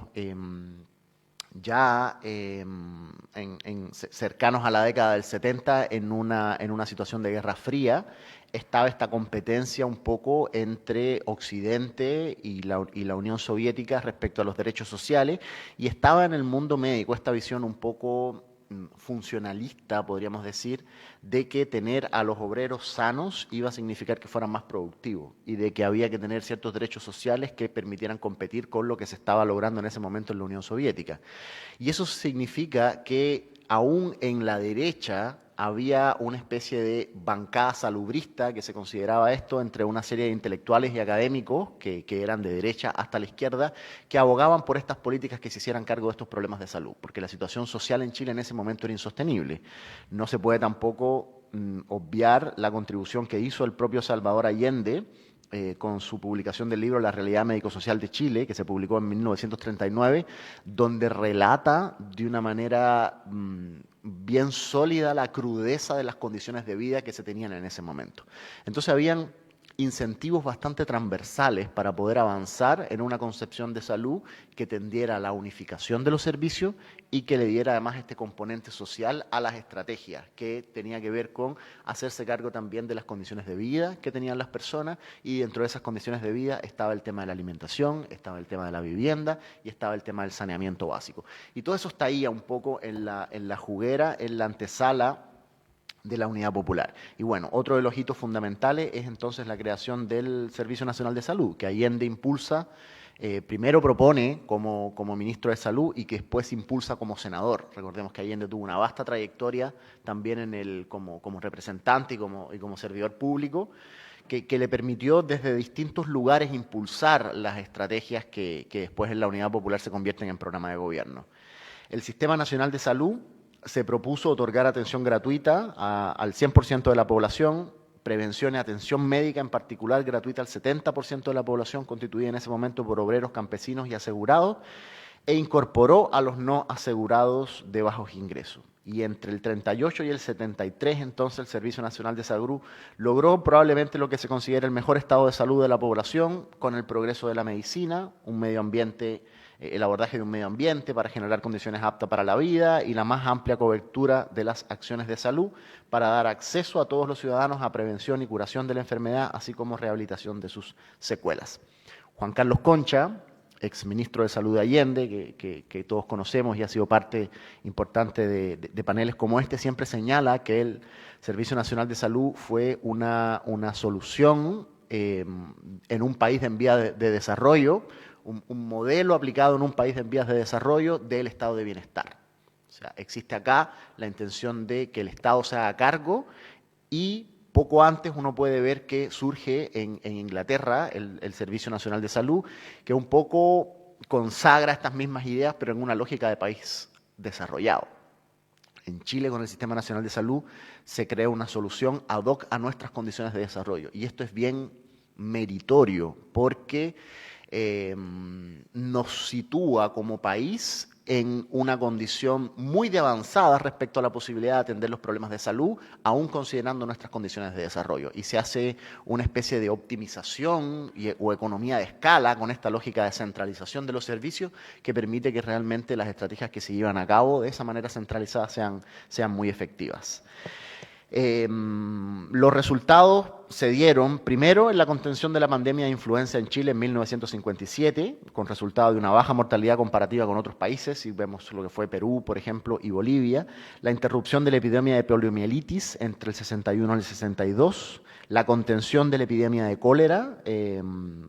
cercanos a la década del 70 en una situación de Guerra Fría. Estaba esta competencia un poco entre Occidente y la Unión Soviética respecto a los derechos sociales, y estaba en el mundo médico esta visión un poco funcionalista, podríamos decir, de que tener a los obreros sanos iba a significar que fueran más productivos, y de que había que tener ciertos derechos sociales que permitieran competir con lo que se estaba logrando en ese momento en la Unión Soviética. Y eso significa que aún en la derecha había una especie de bancada salubrista, que se consideraba esto, entre una serie de intelectuales y académicos que eran de derecha hasta la izquierda, que abogaban por estas políticas que se hicieran cargo de estos problemas de salud, porque la situación social en Chile en ese momento era insostenible. No se puede tampoco obviar la contribución que hizo el propio Salvador Allende con su publicación del libro La realidad médico-social de Chile, que se publicó en 1939, donde relata de una manera bien sólida la crudeza de las condiciones de vida que se tenían en ese momento. Entonces habían incentivos bastante transversales para poder avanzar en una concepción de salud que tendiera a la unificación de los servicios y que le diera además este componente social a las estrategias, que tenía que ver con hacerse cargo también de las condiciones de vida que tenían las personas, y dentro de esas condiciones de vida estaba el tema de la alimentación, estaba el tema de la vivienda y estaba el tema del saneamiento básico. Y todo eso está ahí un poco en la juguera, en la antesala de la Unidad Popular. Y bueno, otro de los hitos fundamentales es entonces la creación del Servicio Nacional de Salud, que Allende impulsa, primero propone como ministro de Salud y que después impulsa como senador. Recordemos que Allende tuvo una vasta trayectoria también como representante y como servidor público, que le permitió desde distintos lugares impulsar las estrategias que después en la Unidad Popular se convierten en programa de gobierno. El Sistema Nacional de Salud se propuso otorgar atención gratuita al 100% de la población, prevención y atención médica en particular gratuita al 70% de la población, constituida en ese momento por obreros, campesinos y asegurados, e incorporó a los no asegurados de bajos ingresos. Y entre el 38 y el 73, entonces, el Servicio Nacional de Salud logró probablemente lo que se considera el mejor estado de salud de la población, con el progreso de la medicina, un medio ambiente, el abordaje de un medio ambiente para generar condiciones aptas para la vida y la más amplia cobertura de las acciones de salud para dar acceso a todos los ciudadanos a prevención y curación de la enfermedad, así como rehabilitación de sus secuelas. Juan Carlos Concha, exministro de Salud de Allende, que todos conocemos y ha sido parte importante de paneles como este, siempre señala que el Servicio Nacional de Salud fue una solución en un país en vía de desarrollo, un modelo aplicado en un país en vías de desarrollo del estado de bienestar. O sea, existe acá la intención de que el Estado se haga cargo y poco antes uno puede ver que surge en Inglaterra el Servicio Nacional de Salud, que un poco consagra estas mismas ideas, pero en una lógica de país desarrollado. En Chile, con el Sistema Nacional de Salud, se crea una solución ad hoc a nuestras condiciones de desarrollo. Y esto es bien meritorio porque nos sitúa como país en una condición muy de avanzada respecto a la posibilidad de atender los problemas de salud, aún considerando nuestras condiciones de desarrollo. Y se hace una especie de optimización o economía de escala con esta lógica de centralización de los servicios que permite que realmente las estrategias que se llevan a cabo de esa manera centralizada sean muy efectivas. Los resultados se dieron primero en la contención de la pandemia de influenza en Chile en 1957, con resultado de una baja mortalidad comparativa con otros países, si vemos lo que fue Perú, por ejemplo, y Bolivia, la interrupción de la epidemia de poliomielitis entre el 61 y el 62, la contención de la epidemia de cólera,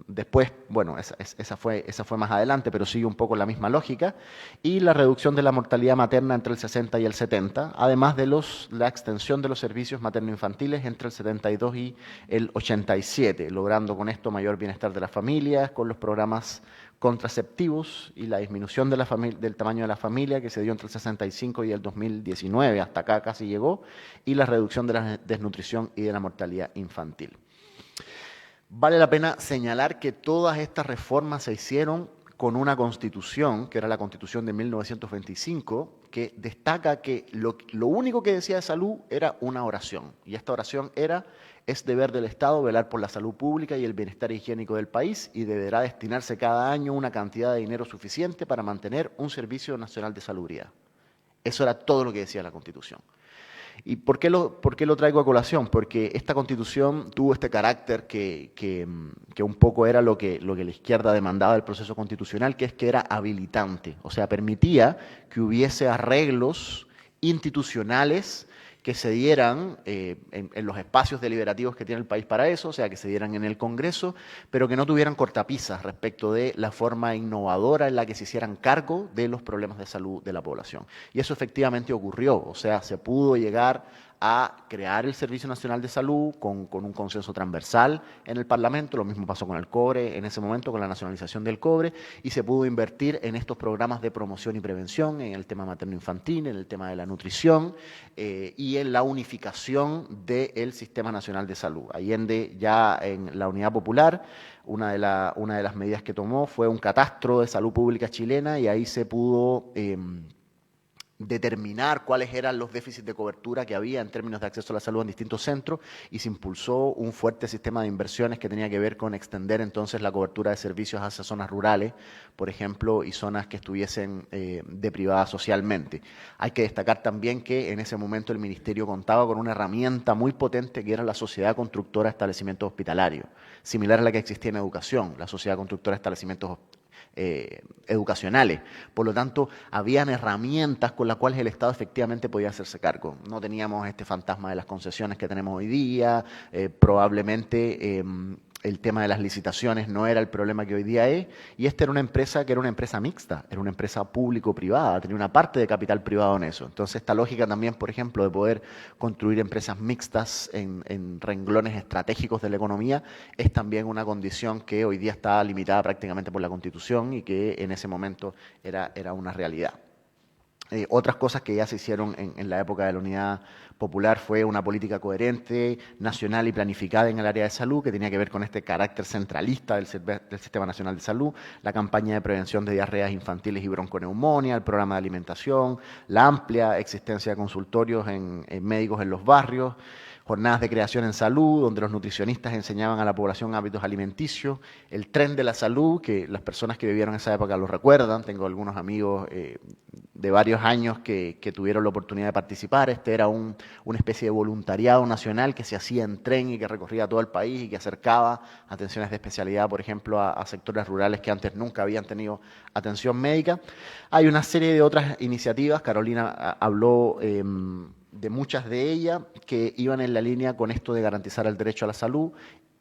después, bueno, esa fue más adelante, pero sigue un poco la misma lógica, y la reducción de la mortalidad materna entre el 60 y el 70, además de la extensión de los servicios materno-infantiles entre el 72 y el 87, logrando con esto mayor bienestar de las familias, con los programas contraceptivos y la disminución del tamaño de la familia que se dio entre el 65 y el 2019, hasta acá casi llegó, y la reducción de la desnutrición y de la mortalidad infantil. Vale la pena señalar que todas estas reformas se hicieron con una constitución, que era la constitución de 1925, que destaca que lo único que decía de salud era una oración, y esta oración es deber del Estado velar por la salud pública y el bienestar higiénico del país y deberá destinarse cada año una cantidad de dinero suficiente para mantener un servicio nacional de salubridad. Eso era todo lo que decía la Constitución. ¿Y por qué lo traigo a colación? Porque esta Constitución tuvo este carácter que un poco era lo que la izquierda demandaba del proceso constitucional, que es que era habilitante, o sea, permitía que hubiese arreglos institucionales que se dieran en los espacios deliberativos que tiene el país para eso, o sea, que se dieran en el Congreso, pero que no tuvieran cortapisas respecto de la forma innovadora en la que se hicieran cargo de los problemas de salud de la población. Y eso efectivamente ocurrió, o sea, se pudo llegar a crear el Servicio Nacional de Salud con un consenso transversal en el Parlamento, lo mismo pasó con el cobre en ese momento, con la nacionalización del cobre, y se pudo invertir en estos programas de promoción y prevención, en el tema materno-infantil, en el tema de la nutrición y en la unificación del Sistema Nacional de Salud. Allende, ya en la Unidad Popular, una de las medidas que tomó fue un catastro de salud pública chilena y ahí se pudo determinar cuáles eran los déficits de cobertura que había en términos de acceso a la salud en distintos centros y se impulsó un fuerte sistema de inversiones que tenía que ver con extender entonces la cobertura de servicios hacia zonas rurales, por ejemplo, y zonas que estuviesen deprivadas socialmente. Hay que destacar también que en ese momento el Ministerio contaba con una herramienta muy potente que era la Sociedad Constructora de Establecimientos Hospitalarios, similar a la que existía en educación, la Sociedad Constructora de Establecimientos educacionales. Por lo tanto, habían herramientas con las cuales el Estado efectivamente podía hacerse cargo. No teníamos este fantasma de las concesiones que tenemos hoy día, probablemente el tema de las licitaciones no era el problema que hoy día es, y esta era una empresa que era una empresa mixta, era una empresa público-privada, tenía una parte de capital privado en eso. Entonces, esta lógica también, por ejemplo, de poder construir empresas mixtas en renglones estratégicos de la economía, es también una condición que hoy día está limitada prácticamente por la Constitución y que en ese momento era una realidad. Otras cosas que ya se hicieron en la época de la Unidad Popular fue una política coherente, nacional y planificada en el área de salud, que tenía que ver con este carácter centralista del Sistema Nacional de Salud, la campaña de prevención de diarreas infantiles y bronconeumonía, el programa de alimentación, la amplia existencia de consultorios en médicos en los barrios, jornadas de creación en salud, donde los nutricionistas enseñaban a la población hábitos alimenticios, el tren de la salud, que las personas que vivieron esa época lo recuerdan. Tengo algunos amigos de varios años que tuvieron la oportunidad de participar. Este era una especie de voluntariado nacional que se hacía en tren y que recorría todo el país y que acercaba atenciones de especialidad, por ejemplo, a sectores rurales que antes nunca habían tenido atención médica. Hay una serie de otras iniciativas. Carolina habló de muchas de ellas que iban en la línea con esto de garantizar el derecho a la salud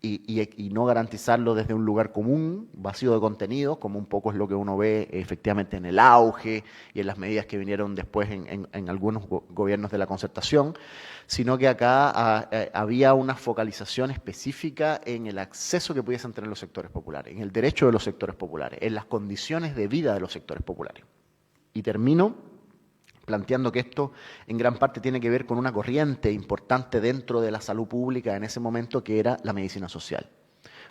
y no garantizarlo desde un lugar común, vacío de contenido, como un poco es lo que uno ve efectivamente en el auge y en las medidas que vinieron después en algunos gobiernos de la concertación, sino que acá había una focalización específica en el acceso que pudiesen tener los sectores populares, en el derecho de los sectores populares, en las condiciones de vida de los sectores populares. Y termino planteando que esto en gran parte tiene que ver con una corriente importante dentro de la salud pública en ese momento, que era la medicina social.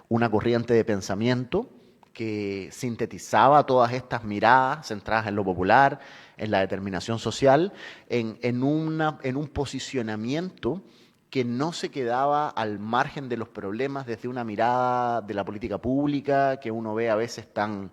Una corriente de pensamiento que sintetizaba todas estas miradas centradas en lo popular, en la determinación social, en un posicionamiento que no se quedaba al margen de los problemas desde una mirada de la política pública, que uno ve a veces tan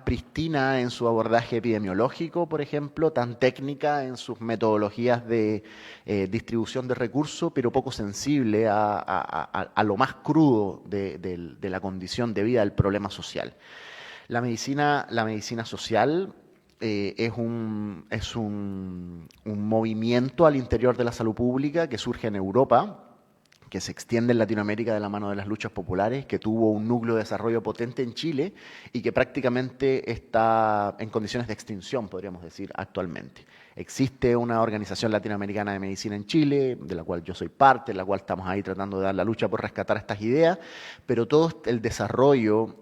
pristina en su abordaje epidemiológico, por ejemplo, tan técnica en sus metodologías de distribución de recursos, pero poco sensible a lo más crudo de la condición de vida del problema social. La medicina social es un movimiento al interior de la salud pública que surge en Europa, que se extiende en Latinoamérica de la mano de las luchas populares, que tuvo un núcleo de desarrollo potente en Chile y que prácticamente está en condiciones de extinción, podríamos decir, actualmente. Existe una organización latinoamericana de medicina en Chile, de la cual yo soy parte, en la cual estamos ahí tratando de dar la lucha por rescatar estas ideas, pero todo el desarrollo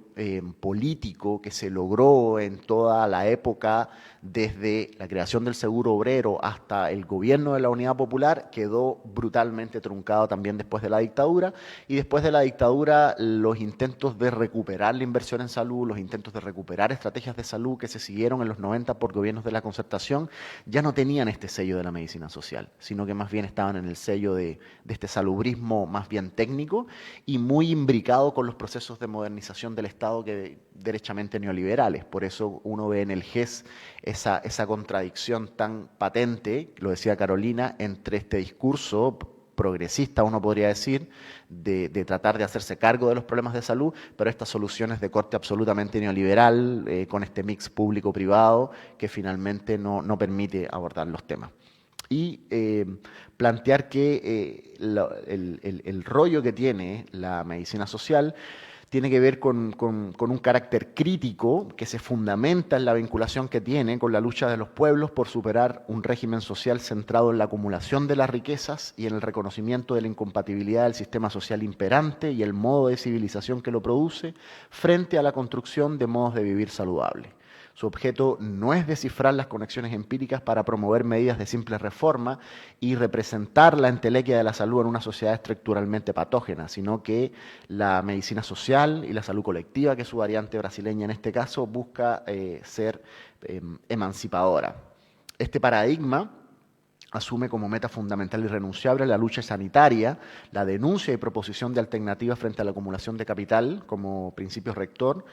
político que se logró en toda la época, desde la creación del seguro obrero hasta el gobierno de la Unidad Popular, quedó brutalmente truncado también después de la dictadura, y después de la dictadura los intentos de recuperar la inversión en salud, los intentos de recuperar estrategias de salud que se siguieron en los 90 por gobiernos de la concertación, ya no tenían este sello de la medicina social, sino que más bien estaban en el sello de este salubrismo más bien técnico y muy imbricado con los procesos de modernización del Estado que derechamente neoliberales. Por eso uno ve en el GES esa contradicción tan patente, lo decía Carolina, entre este discurso progresista, uno podría decir, de tratar de hacerse cargo de los problemas de salud, pero estas soluciones de corte absolutamente neoliberal, con este mix público-privado que finalmente no permite abordar los temas. Y plantear que el rollo que tiene la medicina social tiene que ver con un carácter crítico que se fundamenta en la vinculación que tiene con la lucha de los pueblos por superar un régimen social centrado en la acumulación de las riquezas y en el reconocimiento de la incompatibilidad del sistema social imperante y el modo de civilización que lo produce frente a la construcción de modos de vivir saludables. Su objeto no es descifrar las conexiones empíricas para promover medidas de simple reforma y representar la entelequia de la salud en una sociedad estructuralmente patógena, sino que la medicina social y la salud colectiva, que es su variante brasileña en este caso, busca ser emancipadora. Este paradigma asume como meta fundamental y irrenunciable la lucha sanitaria, la denuncia y proposición de alternativas frente a la acumulación de capital como principio rector,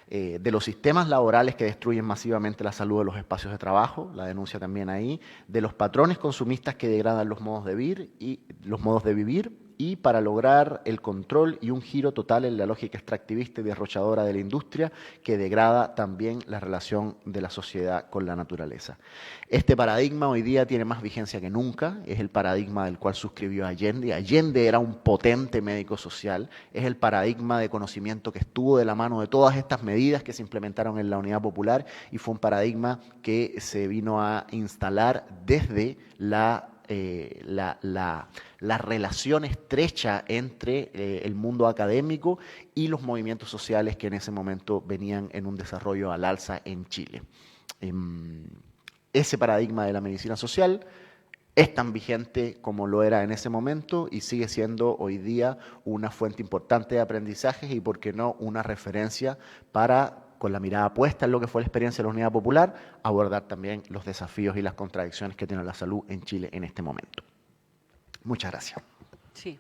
de los sistemas laborales que destruyen masivamente la salud de los espacios de trabajo, la denuncia también ahí, de los patrones consumistas que degradan los modos de vivir y para lograr el control y un giro total en la lógica extractivista y derrochadora de la industria que degrada también la relación de la sociedad con la naturaleza. Este paradigma hoy día tiene más vigencia que nunca, es el paradigma del cual suscribió Allende. Allende era un potente médico social, es el paradigma de conocimiento que estuvo de la mano de todas estas medidas que se implementaron en la Unidad Popular y fue un paradigma que se vino a instalar desde la relación estrecha entre el mundo académico y los movimientos sociales que en ese momento venían en un desarrollo al alza en Chile. ese paradigma de la medicina social es tan vigente como lo era en ese momento y sigue siendo hoy día una fuente importante de aprendizajes y, por qué no, una referencia para, con la mirada puesta en lo que fue la experiencia de la Unidad Popular, abordar también los desafíos y las contradicciones que tiene la salud en Chile en este momento. Muchas gracias. Sí.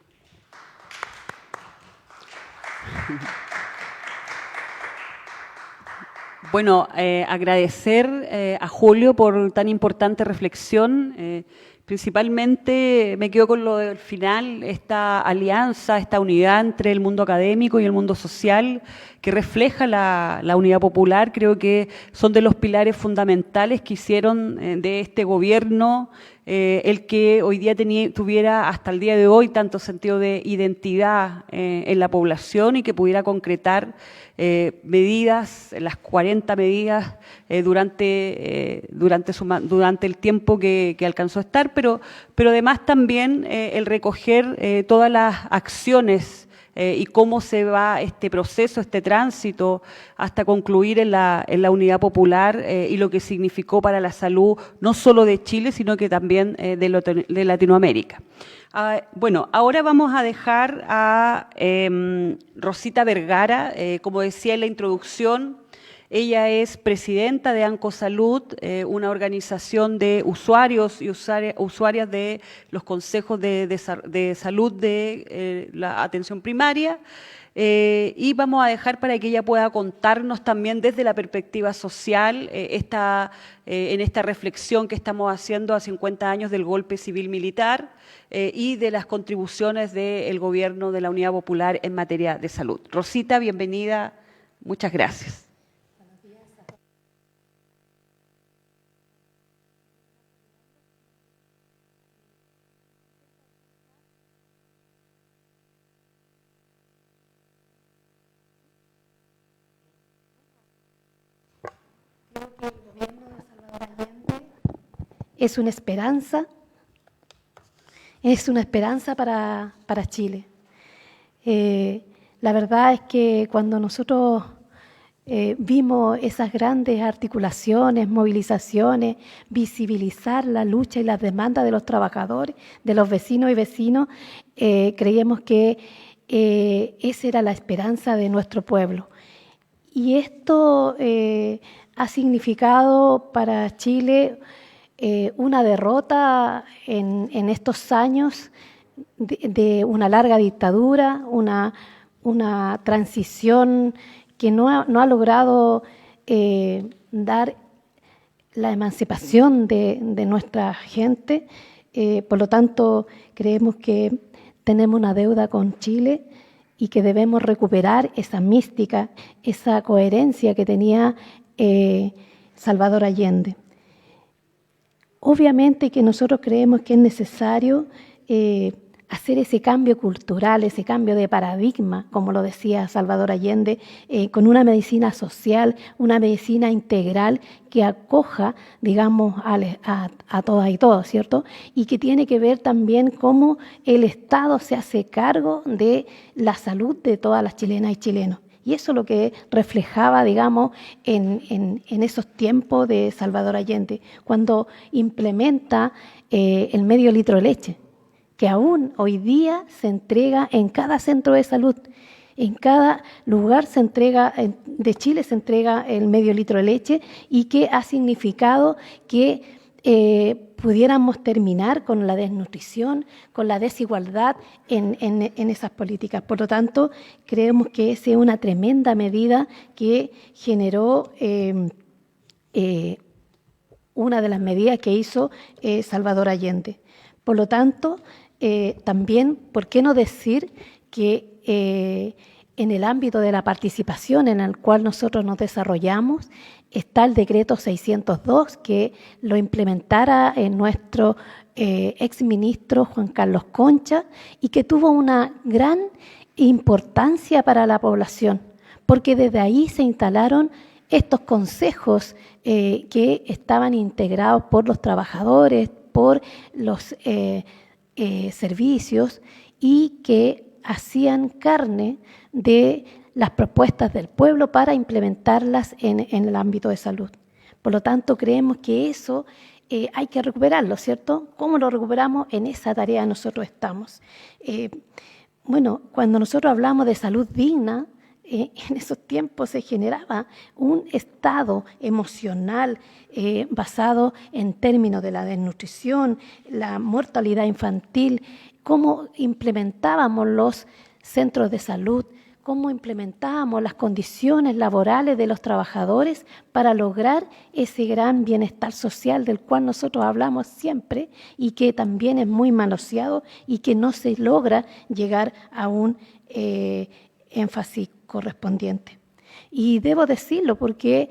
Bueno, agradecer a Julio por tan importante reflexión. Principalmente me quedo con lo del final, esta alianza, esta unidad entre el mundo académico y el mundo social que refleja la unidad popular. Creo que son de los pilares fundamentales que hicieron de este gobierno el que hoy día tuviera hasta el día de hoy tanto sentido de identidad en la población y que pudiera concretar medidas, las 40 medidas durante el tiempo que alcanzó a estar, pero además también el recoger todas las acciones y cómo se va este proceso, este tránsito hasta concluir en la unidad popular y lo que significó para la salud no solo de Chile, sino que también de Latinoamérica. Bueno, ahora vamos a dejar a Rosita Vergara, como decía en la introducción. Ella es presidenta de Ancosalud, una organización de usuarios y usuarias de los consejos de salud de la atención primaria. Y vamos a dejar para que ella pueda contarnos también desde la perspectiva social en esta reflexión que estamos haciendo a 50 años del golpe civil-militar y de las contribuciones del gobierno de la Unidad Popular en materia de salud. Rosita, bienvenida. Muchas gracias. Creo que el gobierno de Salvador Allende es una esperanza para Chile. La verdad es que cuando nosotros vimos esas grandes articulaciones, movilizaciones, visibilizar la lucha y las demandas de los trabajadores, de los vecinos y vecinos, creíamos que esa era la esperanza de nuestro pueblo. Y esto ha significado para Chile una derrota en estos años de una larga dictadura, una transición que no ha logrado dar la emancipación de nuestra gente. Por lo tanto, creemos que tenemos una deuda con Chile y que debemos recuperar esa mística, esa coherencia que tenía Salvador Allende. Obviamente que nosotros creemos que es necesario hacer ese cambio cultural, ese cambio de paradigma, como lo decía Salvador Allende, con una medicina social, una medicina integral que acoja, digamos, a todas y todos, ¿cierto? Y que tiene que ver también cómo el Estado se hace cargo de la salud de todas las chilenas y chilenos. Y eso es lo que reflejaba, digamos, en esos tiempos de Salvador Allende, cuando implementa el medio litro de leche, que aún hoy día se entrega en cada centro de salud. En cada lugar se entrega, de Chile se entrega el medio litro de leche y que ha significado que pudiéramos terminar con la desnutrición, con la desigualdad en esas políticas. Por lo tanto, creemos que esa es una tremenda medida que generó una de las medidas que hizo Salvador Allende. Por lo tanto, también, ¿por qué no decir que en el ámbito de la participación en el cual nosotros nos desarrollamos está el decreto 602 que lo implementara nuestro exministro Juan Carlos Concha y que tuvo una gran importancia para la población, porque desde ahí se instalaron estos consejos que estaban integrados por los trabajadores, por los servicios y que hacían carne de las propuestas del pueblo para implementarlas en el ámbito de salud. Por lo tanto, creemos que eso hay que recuperarlo, ¿cierto? ¿Cómo lo recuperamos? En esa tarea nosotros estamos. Bueno, cuando nosotros hablamos de salud digna, en esos tiempos se generaba un estado emocional basado en términos de la desnutrición, la mortalidad infantil, cómo implementábamos los centros de salud, cómo implementábamos las condiciones laborales de los trabajadores para lograr ese gran bienestar social del cual nosotros hablamos siempre y que también es muy manoseado y que no se logra llegar a un énfasis correspondiente. Y debo decirlo porque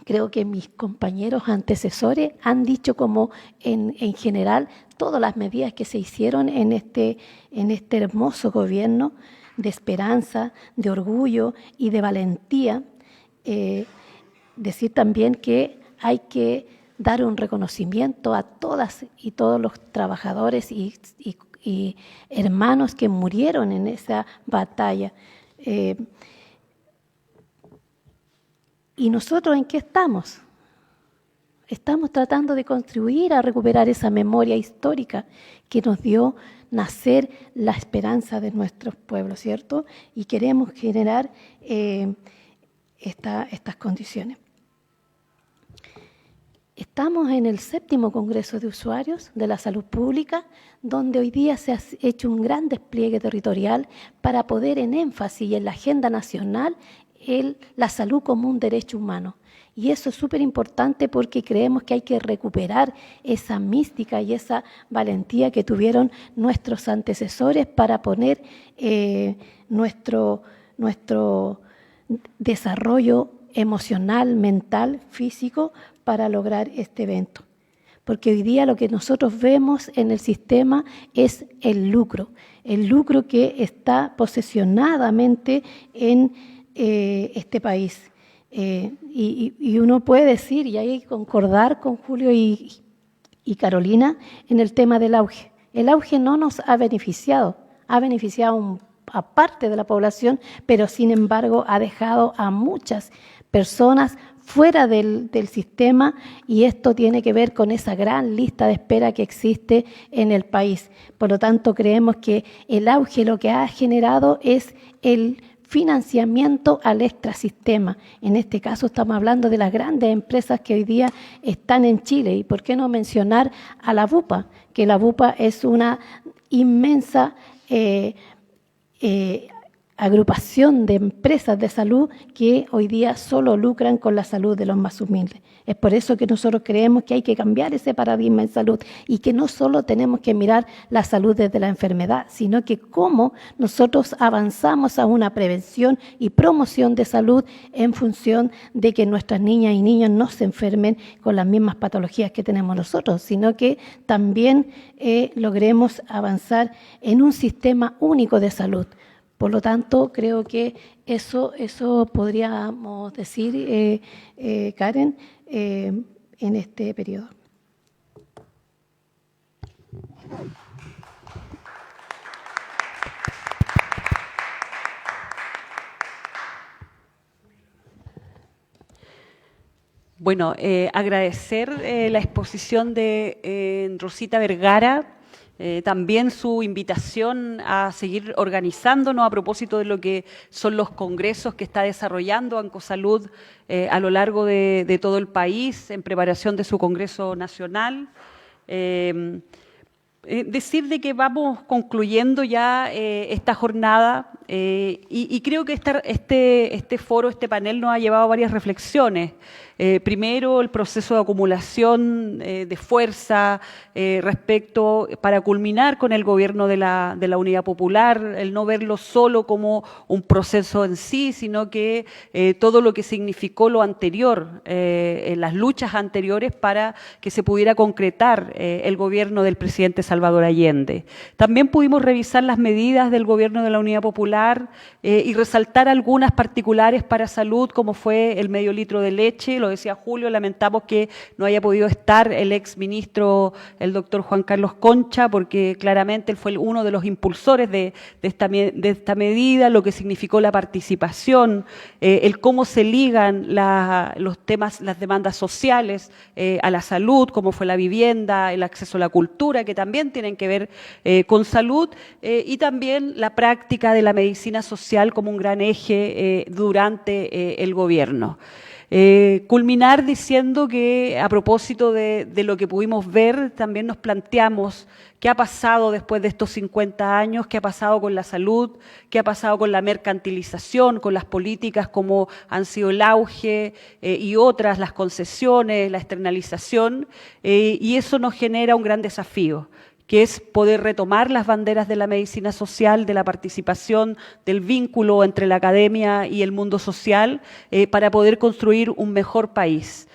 creo que mis compañeros antecesores han dicho como en general todas las medidas que se hicieron en este hermoso gobierno de esperanza, de orgullo y de valentía. Decir también que hay que dar un reconocimiento a todas y todos los trabajadores y hermanos que murieron en esa batalla. ¿Y nosotros en qué estamos? Estamos tratando de contribuir a recuperar esa memoria histórica que nos dio nacer la esperanza de nuestros pueblos, ¿cierto? Y queremos generar estas condiciones. Estamos en el 7º Congreso de Usuarios de la Salud Pública, donde hoy día se ha hecho un gran despliegue territorial para poder en énfasis y en la agenda nacional la salud como un derecho humano. Y eso es súper importante porque creemos que hay que recuperar esa mística y esa valentía que tuvieron nuestros antecesores para poner nuestro desarrollo emocional, mental, físico, para lograr este evento. Porque hoy día lo que nosotros vemos en el sistema es el lucro que está posesionadamente en este país. Y uno puede decir, y hay que concordar con Julio y Carolina en el tema del auge. El auge no nos ha beneficiado a parte de la población, pero sin embargo ha dejado a muchas personas fuera del sistema, y esto tiene que ver con esa gran lista de espera que existe en el país. Por lo tanto, creemos que el auge lo que ha generado es el financiamiento al extrasistema. En este caso estamos hablando de las grandes empresas que hoy día están en Chile. ¿Y por qué no mencionar a la BUPA? Que la BUPA es una inmensa agrupación de empresas de salud que hoy día solo lucran con la salud de los más humildes. Es por eso que nosotros creemos que hay que cambiar ese paradigma en salud y que no solo tenemos que mirar la salud desde la enfermedad, sino que cómo nosotros avanzamos a una prevención y promoción de salud en función de que nuestras niñas y niños no se enfermen con las mismas patologías que tenemos nosotros, sino que también logremos avanzar en un sistema único de salud. Por lo tanto, creo que eso podríamos decir, Karen, en este periodo. Bueno, agradecer la exposición de Rosita Vergara, también su invitación a seguir organizándonos a propósito de lo que son los congresos que está desarrollando Oncosalud a lo largo de todo el país en preparación de su congreso nacional. Decir de que vamos concluyendo ya esta jornada y creo que este foro, este panel nos ha llevado a varias reflexiones. Primero, el proceso de acumulación de fuerza respecto para culminar con el gobierno de la Unidad Popular, el no verlo solo como un proceso en sí, sino que todo lo que significó lo anterior, las luchas anteriores para que se pudiera concretar el gobierno del presidente Salvador Allende. También pudimos revisar las medidas del gobierno de la Unidad Popular y resaltar algunas particulares para salud, como fue el medio litro de leche, lo decía Julio, lamentamos que no haya podido estar el ex ministro, el doctor Juan Carlos Concha, porque claramente él fue uno de los impulsores de esta medida, lo que significó la participación, el cómo se ligan los temas, las demandas sociales a la salud, como fue la vivienda, el acceso a la cultura, que también tienen que ver con salud, y también la práctica de la medicina social como un gran eje durante el gobierno. Culminar diciendo que a propósito de lo que pudimos ver, también nos planteamos qué ha pasado después de estos 50 años, qué ha pasado con la salud, qué ha pasado con la mercantilización, con las políticas como han sido el auge y otras, las concesiones, la externalización, y eso nos genera un gran desafío, que es poder retomar las banderas de la medicina social, de la participación, del vínculo entre la academia y el mundo social, para poder construir un mejor país.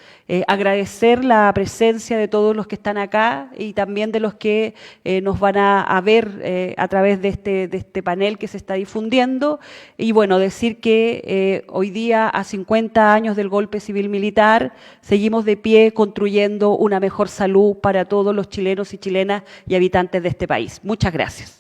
Agradecer la presencia de todos los que están acá y también de los que nos van a ver a través de este panel que se está difundiendo. Y bueno, decir que hoy día, a 50 años del golpe civil militar, seguimos de pie construyendo una mejor salud para todos los chilenos y chilenas y habitantes de este país. Muchas gracias.